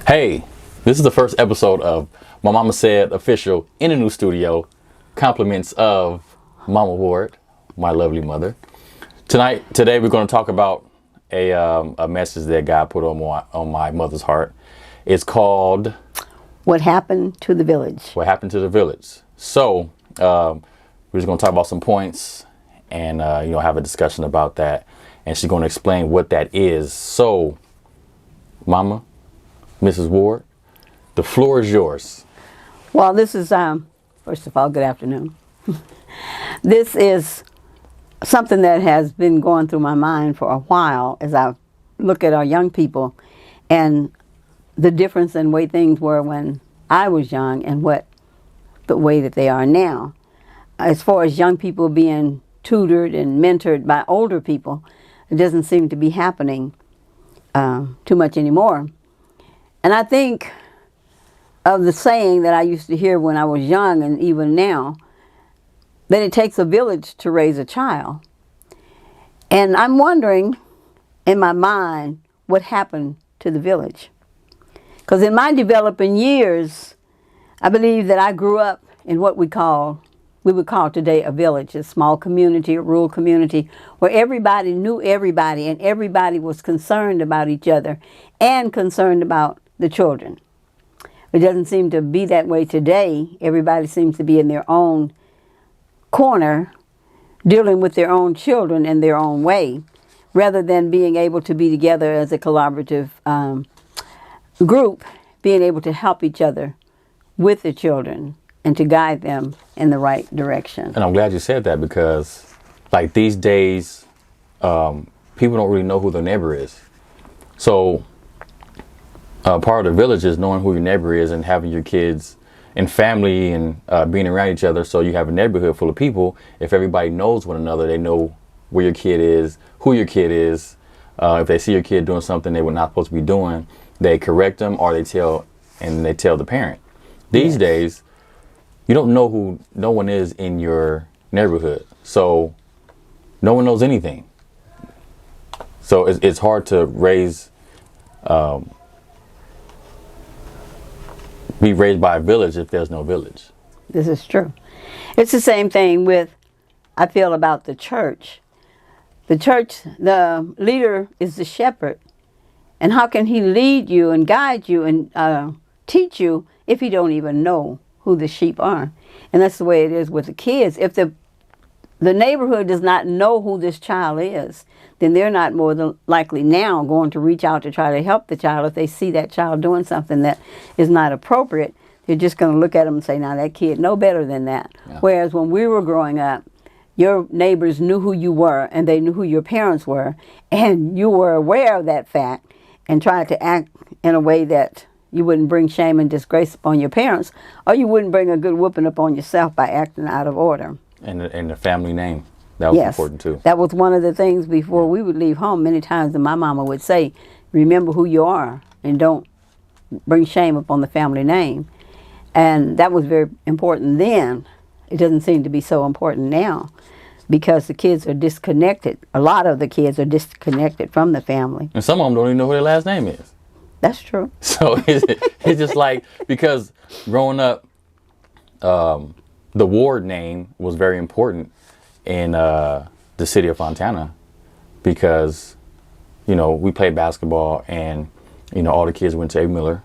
Hey, this is the first episode of My Mama Said official in a new studio. Compliments of Mama Ward, my lovely mother. Today we're going to talk about a message that God put on my mother's heart. It's called What Happened to the Village. What Happened to the Village. So we're just going to talk about some points and have a discussion about that. And she's going to explain what that is. So, Mama, Mrs. Ward, the floor is yours. Well, this is, first of all, good afternoon. This is something that has been going through my mind for a while as I look at our young people and the difference in the way things were when I was young and the way that they are now. As far as young people being tutored and mentored by older people, it doesn't seem to be happening too much anymore. And I think of the saying that I used to hear when I was young and even now, that it takes a village to raise a child. And I'm wondering in my mind what happened to the village. Because in my developing years, I believe that I grew up in what we would call today a village, a small community, a rural community, where everybody knew everybody and everybody was concerned about each other and concerned about the children. It doesn't seem to be that way today. Everybody seems to be in their own corner, dealing with their own children in their own way, rather than being able to be together as a collaborative group, being able to help each other with the children and to guide them in the right direction. And I'm glad you said that because, like, these days, people don't really know who their neighbor is. So part of the village is knowing who your neighbor is and having your kids and family and being around each other. So you have a neighborhood full of people. If everybody knows one another, they know where your kid is, who your kid is. If they see your kid doing something they were not supposed to be doing, they correct them or they tell the parent. These days, you don't know who no one is in your neighborhood. So no one knows anything. So it's hard to be raised by a village if there's no village. This is true. It's the same thing I feel about the church. The church, the leader is the shepherd. And how can he lead you and guide you and teach you if he don't even know who the sheep are? And that's the way it is with the kids. If the neighborhood does not know who this child is, then they're not more than likely now going to reach out to try to help the child. If they see that child doing something that is not appropriate, they're just going to look at them and say, now that kid know better than that. Yeah. Whereas when we were growing up, your neighbors knew who you were and they knew who your parents were, and you were aware of that fact and tried to act in a way that you wouldn't bring shame and disgrace upon your parents, or you wouldn't bring a good whooping upon yourself by acting out of order. And the family name. That was important too. That was one of the things before we would leave home. Many times that my mama would say, remember who you are and don't bring shame upon the family name. And that was very important then. It doesn't seem to be so important now because the kids are disconnected. A lot of the kids are disconnected from the family. And some of them don't even know who their last name is. That's true. So it's just like, because growing up, the Ward name was very important in the city of Fontana because, we played basketball and, all the kids went to A. Miller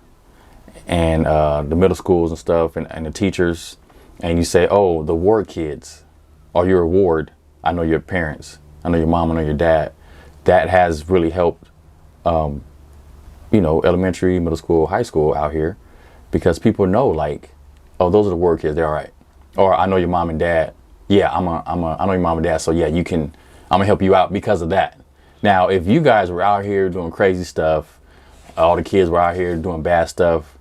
and the middle schools and stuff and the teachers. And you say, oh, the Ward kids, or you're a Ward. I know your parents. I know your mom. I know your dad. That has really helped, elementary, middle school, high school out here because people know, like, oh, those are the Ward kids. They're all right. Or I know your mom and dad. Yeah, I know your mom and dad. So yeah, I'm gonna help you out because of that. Now, if you guys were out here doing crazy stuff, all the kids were out here doing bad stuff,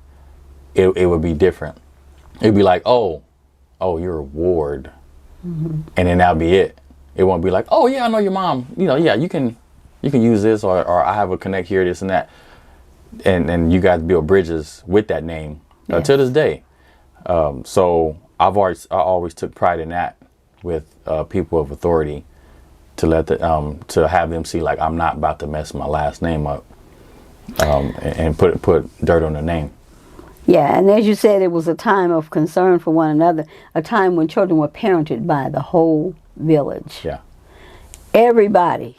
it would be different. It'd be like, oh, you're a Ward. Mm-hmm. And then that'd be it. It won't be like, oh yeah, I know your mom. Yeah, you can use this or I have a connect here, this and that. And you guys build bridges with that name to this day. So I always took pride in that with people of authority to let to have them see, like, I'm not about to mess my last name up. and put dirt on their name. Yeah, and as you said, it was a time of concern for one another, a time when children were parented by the whole village. Yeah. Everybody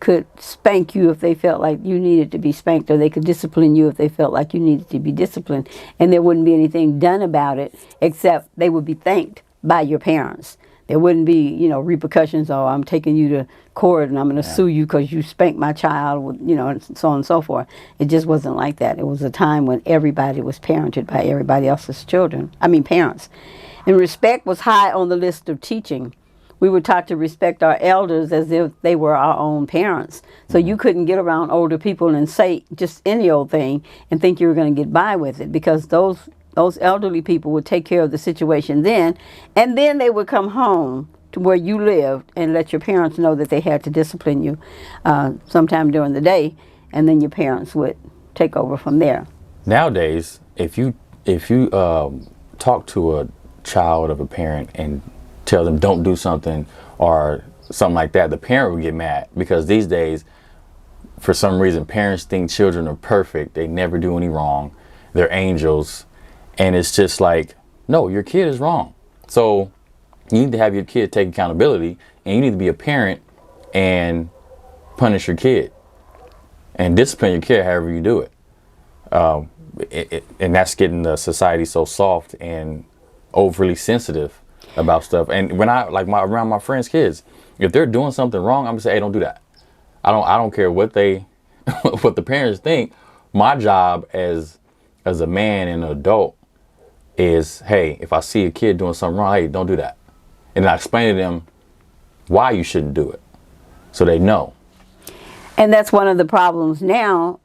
could spank you if they felt like you needed to be spanked, or they could discipline you if they felt like you needed to be disciplined, and there wouldn't be anything done about it except they would be thanked by your parents. There wouldn't be, repercussions. Oh, I'm taking you to court and I'm going to sue you because you spanked my child, and so on and so forth. It just wasn't like that. It was a time when everybody was parented by everybody else's parents. And respect was high on the list of teaching. We were taught to respect our elders as if they were our own parents. So you couldn't get around older people and say just any old thing and think you were going to get by with it, because those elderly people would take care of the situation then, and then they would come home to where you lived and let your parents know that they had to discipline you sometime during the day, and then your parents would take over from there. Nowadays, if you talk to a child of a parent and tell them don't do something or something like that, the parent will get mad, because these days, for some reason, parents think children are perfect. They never do any wrong. They're angels. And it's just like, no, your kid is wrong. So you need to have your kid take accountability, and you need to be a parent and punish your kid and discipline your kid however you do it. And that's getting the society so soft and overly sensitive about stuff. And when around my friends' kids, if they're doing something wrong, I'm gonna say, hey, don't do that. I don't care what what the parents think. My job as a man and an adult is, hey, if I see a kid doing something wrong, hey, don't do that. And I explain to them why you shouldn't do it, so they know. And that's one of the problems now.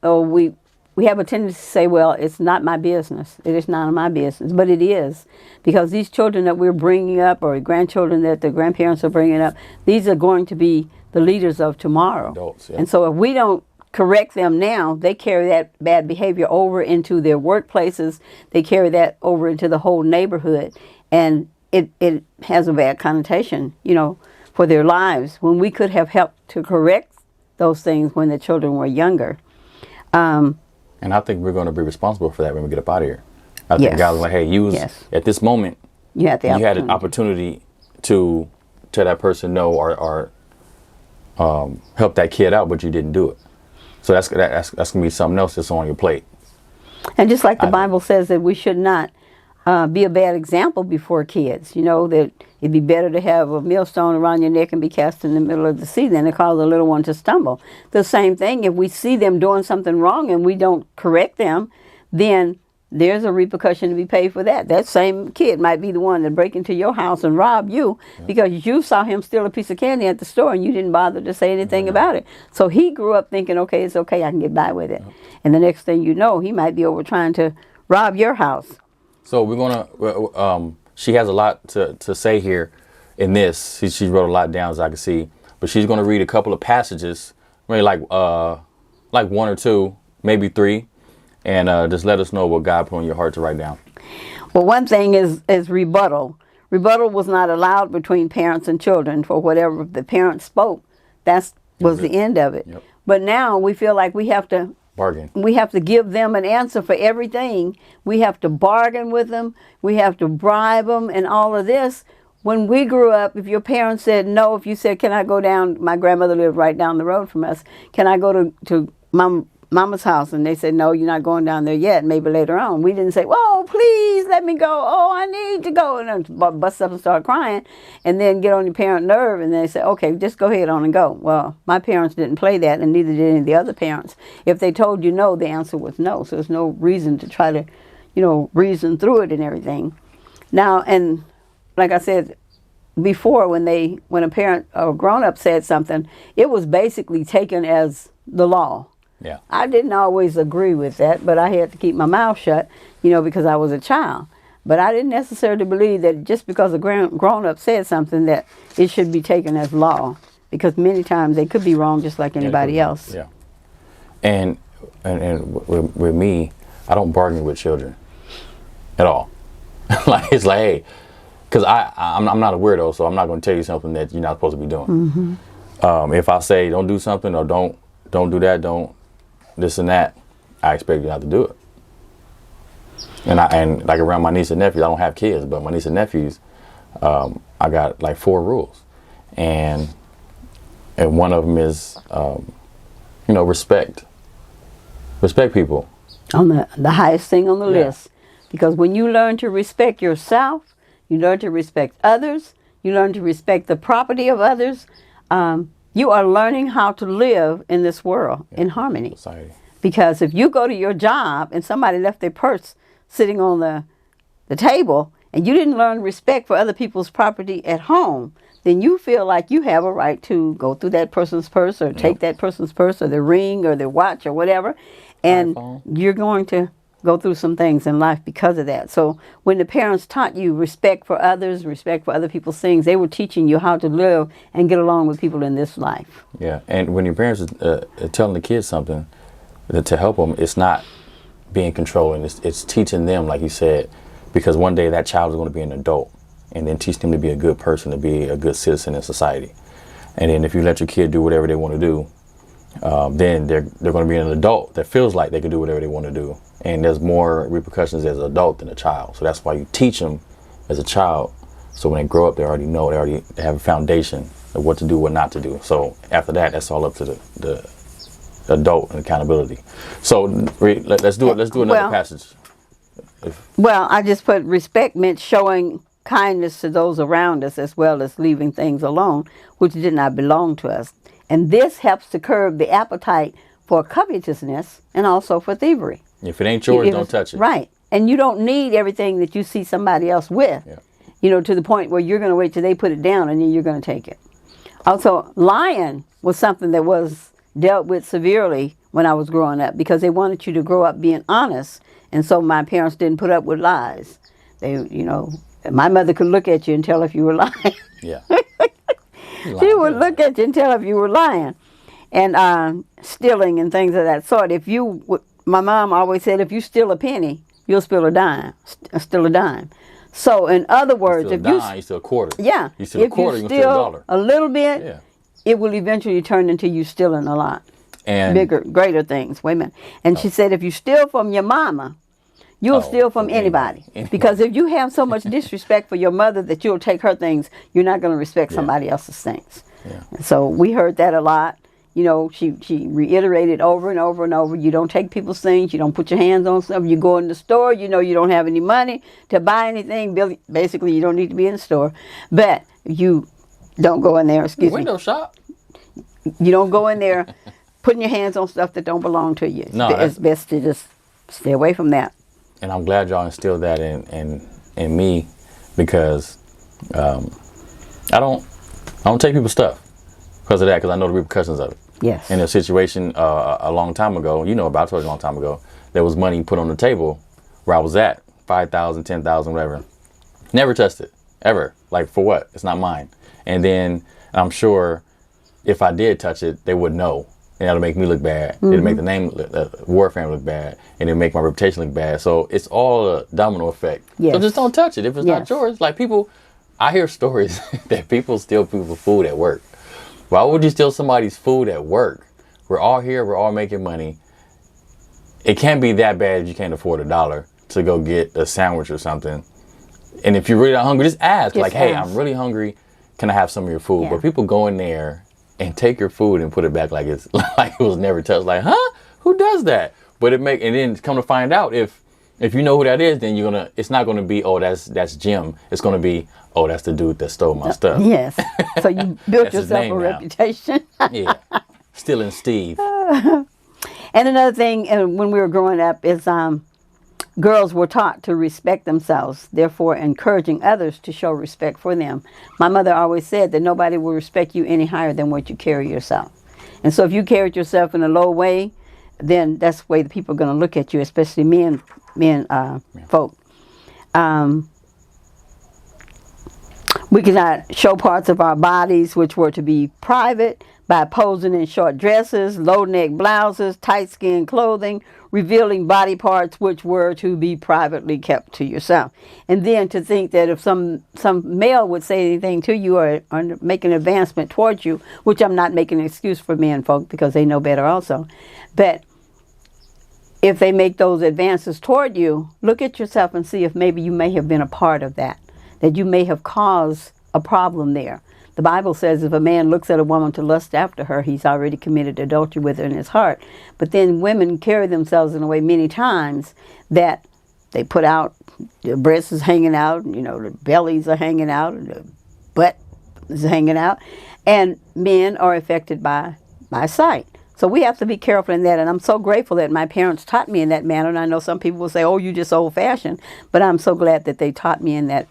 We have a tendency to say, well, it's not my business. It is none of my business. But it is, because these children that we're bringing up, or grandchildren that the grandparents are bringing up, these are going to be the leaders of tomorrow. Adults, yeah. And so if we don't correct them now, they carry that bad behavior over into their workplaces. They carry that over into the whole neighborhood. And it has a bad connotation, for their lives, when we could have helped to correct those things when the children were younger. And I think we're going to be responsible for that when we get up out of here. I think God was like, hey, at this moment, you had an opportunity to tell that person no, or help that kid out, but you didn't do it. So that's going to be something else that's on your plate. And just like the Bible says that we should not be a bad example before kids, that it'd be better to have a millstone around your neck and be cast in the middle of the sea than to cause a little one to stumble. The same thing, if we see them doing something wrong and we don't correct them, then there's a repercussion to be paid for that. That same kid might be the one that break into your house and rob you because you saw him steal a piece of candy at the store and you didn't bother to say anything about it. So he grew up thinking, okay, it's okay, I can get by with it. And the next thing you know, he might be over trying to rob your house. So we're going to, she has a lot to say here in this. She wrote a lot down, as I can see. But she's going to read a couple of passages, maybe like one or two, maybe three. And just let us know what God put on your heart to write down. Well, one thing is rebuttal. Rebuttal was not allowed between parents and children. For whatever the parents spoke, that was the end of it. Yep. But now we feel like we have to bargain. We have to give them an answer for everything. We have to bargain with them. We have to bribe them and all of this. When we grew up, if your parents said no, if you said, can I go down, my grandmother lived right down the road from us, can I go to Mama's house? And they said, no, you're not going down there yet, maybe later on. We didn't say, whoa, please let me go. Oh, I need to go. And then bust up and start crying and then get on your parent nerve. And they say, okay, just go ahead on and go. Well, my parents didn't play that, and neither did any of the other parents. If they told you no, the answer was no. So there's no reason to try to, reason through it and everything. Now, and like I said before, when a parent or grown-up said something, it was basically taken as the law. Yeah. I didn't always agree with that, but I had to keep my mouth shut, because I was a child. But I didn't necessarily believe that just because a grown-up said something that it should be taken as law, because many times they could be wrong just like anybody else. Yeah. And with me, I don't bargain with children at all. It's like, hey, because I'm not a weirdo, so I'm not going to tell you something that you're not supposed to be doing. Mm-hmm. If I say don't do something or don't do that, don't this and that, I expect you not to do it. And like around my niece and nephews, I don't have kids, but my niece and nephews, I got like 4 rules, and one of them is, respect people. On the highest thing on the list, because when you learn to respect yourself, you learn to respect others, you learn to respect the property of others. You are learning how to live in this world in harmony. Society. Because if you go to your job and somebody left their purse sitting on the table, and you didn't learn respect for other people's property at home, then you feel like you have a right to go through that person's purse or take that person's purse or their ring or their watch or whatever. And you're going to go through some things in life because of that. So when the parents taught you respect for others, respect for other people's things, they were teaching you how to live and get along with people in this life. Yeah, and when your parents are telling the kids something to help them, it's not being controlling. It's teaching them, like you said, because one day that child is going to be an adult, and then teach them to be a good person, to be a good citizen in society. And then if you let your kid do whatever they want to do, then they're going to be an adult that feels like they can do whatever they want to do. And there's more repercussions as an adult than a child. So that's why you teach them as a child. So when they grow up, they already know, they have a foundation of what to do, what not to do. So after that, that's all up to the adult and accountability. So let's do it. Let's do another passage. Well, I just put respect meant showing kindness to those around us as well as leaving things alone which did not belong to us. And this helps to curb the appetite for covetousness and also for thievery. If it ain't yours, don't touch it. Right. And you don't need everything that you see somebody else with, to the point where you're going to wait till they put it down and then you're going to take it. Also, lying was something that was dealt with severely when I was growing up because they wanted you to grow up being honest. And so my parents didn't put up with lies. They, my mother could look at you and tell if you were lying. Yeah. She would look at you and tell if you were lying. And stealing and things of that sort. My mom always said, if you steal a penny, you'll steal a dime. So in other words, you steal a quarter. Yeah. You steal a quarter, you steal a dollar. A little bit, it will eventually turn into you stealing a lot. And greater things. Wait a minute. And she said, if you steal from your mama, you'll steal from anybody. Because if you have so much disrespect for your mother that you'll take her things, you're not going to respect somebody else's things. Yeah. So we heard that a lot. She reiterated over and over and over, you don't take people's things, you don't put your hands on stuff, you go in the store, you don't have any money to buy anything, basically you don't need to be in the store, but you don't go in there, window shop. You don't go in there putting your hands on stuff that don't belong to you. No, it's best to just stay away from that. And I'm glad y'all instilled that in me, because I don't take people's stuff because of that, because I know the repercussions of it. Yes. In a situation a long time ago, about I told you a long time ago, there was money put on the table where I was at, 5,000, 10,000, whatever. Never touched it, ever. Like, for what? It's not mine. And then I'm sure if I did touch it, they would know. And that'll make me look bad. Mm-hmm. It'll make the name, War family look bad. And it'll make my reputation look bad. So it's all a domino effect. Yes. So just don't touch it if it's not yours. Like, I hear stories that people steal people's food at work. Why would you steal somebody's food at work? We're all here. We're all making money. It can't be that bad if you can't afford $1 to go get a sandwich or something. And if you're really not hungry, just ask. Hey, I'm really hungry. Can I have some of your food? Yeah. But people go in there and take your food and put it back like it was never touched. Like, huh? Who does that? But and then come to find out, if you know who that is, then it's not gonna be, oh, that's Jim. It's gonna be, oh, that's the dude that stole my stuff. Yes. So you built yourself a reputation. Yeah. Stealing Steve. And another thing, when we were growing up, is girls were taught to respect themselves, therefore encouraging others to show respect for them. My mother always said that nobody will respect you any higher than what you carry yourself. And so if you carried yourself in a low way, then that's the way the people are going to look at you, especially men folk. We cannot show parts of our bodies which were to be private by posing in short dresses, low-neck blouses, tight-skin clothing, revealing body parts which were to be privately kept to yourself. And then to think that if some male would say anything to you or make an advancement towards you, which I'm not making an excuse for men folk because they know better also, but if they make those advances toward you, look at yourself and see if maybe you may have been a part of that, that you may have caused a problem there. The Bible says if a man looks at a woman to lust after her, he's already committed adultery with her in his heart. But then women carry themselves in a way many times that they put out, the breasts is hanging out, you know, the bellies are hanging out, the butt is hanging out, and men are affected by sight. So we have to be careful in that, and I'm so grateful that my parents taught me in that manner. And I know some people will say, oh, you're just old-fashioned, but I'm so glad that they taught me in that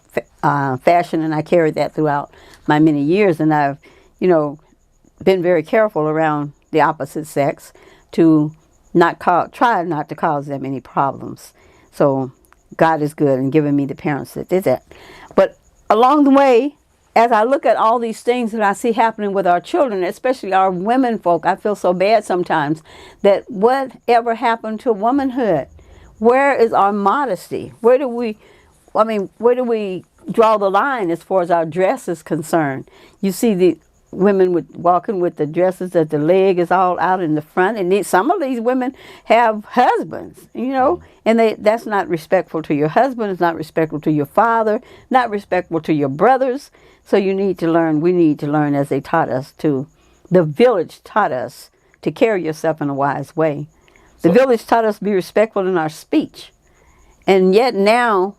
fashion, and I carried that throughout my many years. And I've, you know, been very careful around the opposite sex to try not to cause them any problems. So God is good in giving me the parents that did that. But along the way, as I look at all these things that I see happening with our children, especially our women folk, I feel so bad sometimes that whatever happened to womanhood? Where is our modesty? Where do we draw the line as far as our dress is concerned? You see the women walking with the dresses that the leg is all out in the front, and some of these women have husbands, you know, and that's not respectful to your husband. It's not respectful to your father, not respectful to your brothers. So we need to learn as they taught us to. The village taught us to carry yourself in a wise way. The village taught us to be respectful in our speech. And yet now,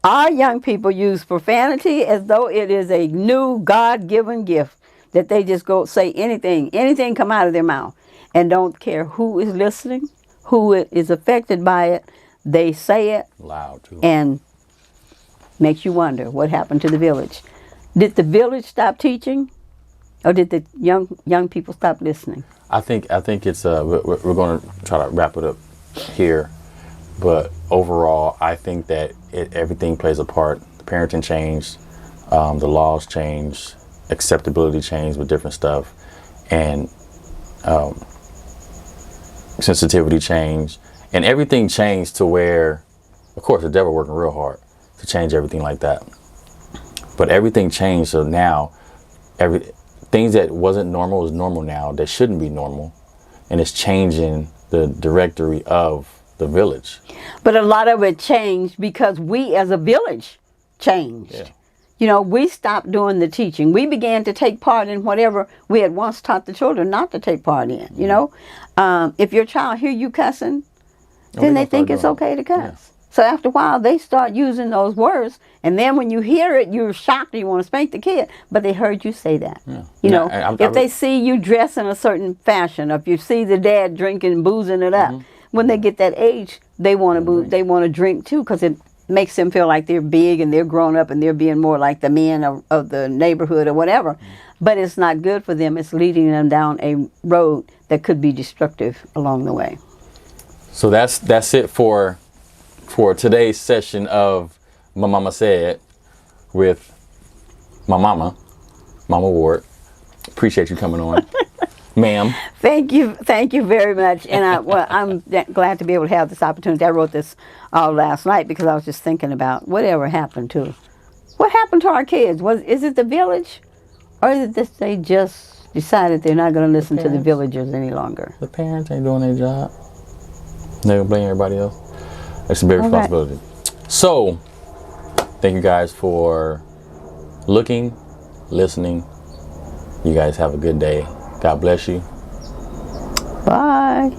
our young people use profanity as though it is a new God-given gift, that they just go say anything come out of their mouth, and don't care who is listening, who is affected by it. They say it loud too. And makes you wonder what happened to the village. Did the village stop teaching, or did the young people stop listening? I think it's we're going to try to wrap it up here, but overall, I think that everything plays a part. The parenting changed, the laws changed, acceptability changed with different stuff, and sensitivity changed, and everything changed to where, of course, the devil working real hard to change everything like that. But everything changed, so now things that wasn't normal is normal now, that shouldn't be normal, and it's changing the directory of the village. But a lot of it changed because we as a village changed. Yeah. You know, we stopped doing the teaching. We began to take part in whatever we had once taught the children not to take part in, you know. If your child hear you cussing, then they think it's okay to cuss. Yeah. So after a while, they start using those words, and then when you hear it, you're shocked and you want to spank the kid, but they heard you say that. Yeah. You know, if they see you dress in a certain fashion, or if you see the dad drinking, boozing it up, when they get that age, they want to drink too, because it makes them feel like they're big and they're grown up and they're being more like the men of the neighborhood or whatever. But it's not good for them. It's leading them down a road that could be destructive along the way. So that's it for today's session of My Mama Said with my mama, Mama Ward. Appreciate you coming on, ma'am. Thank you very much. And I'm glad to be able to have this opportunity. I wrote this all last night because I was just thinking about what happened to our kids. Is it the village, or is it that they just decided they're not going to listen to the villagers any longer? The parents ain't doing their job. They're going to blame everybody else. It's a big responsibility. So, thank you guys for looking, listening. You guys have a good day. God bless you. Bye.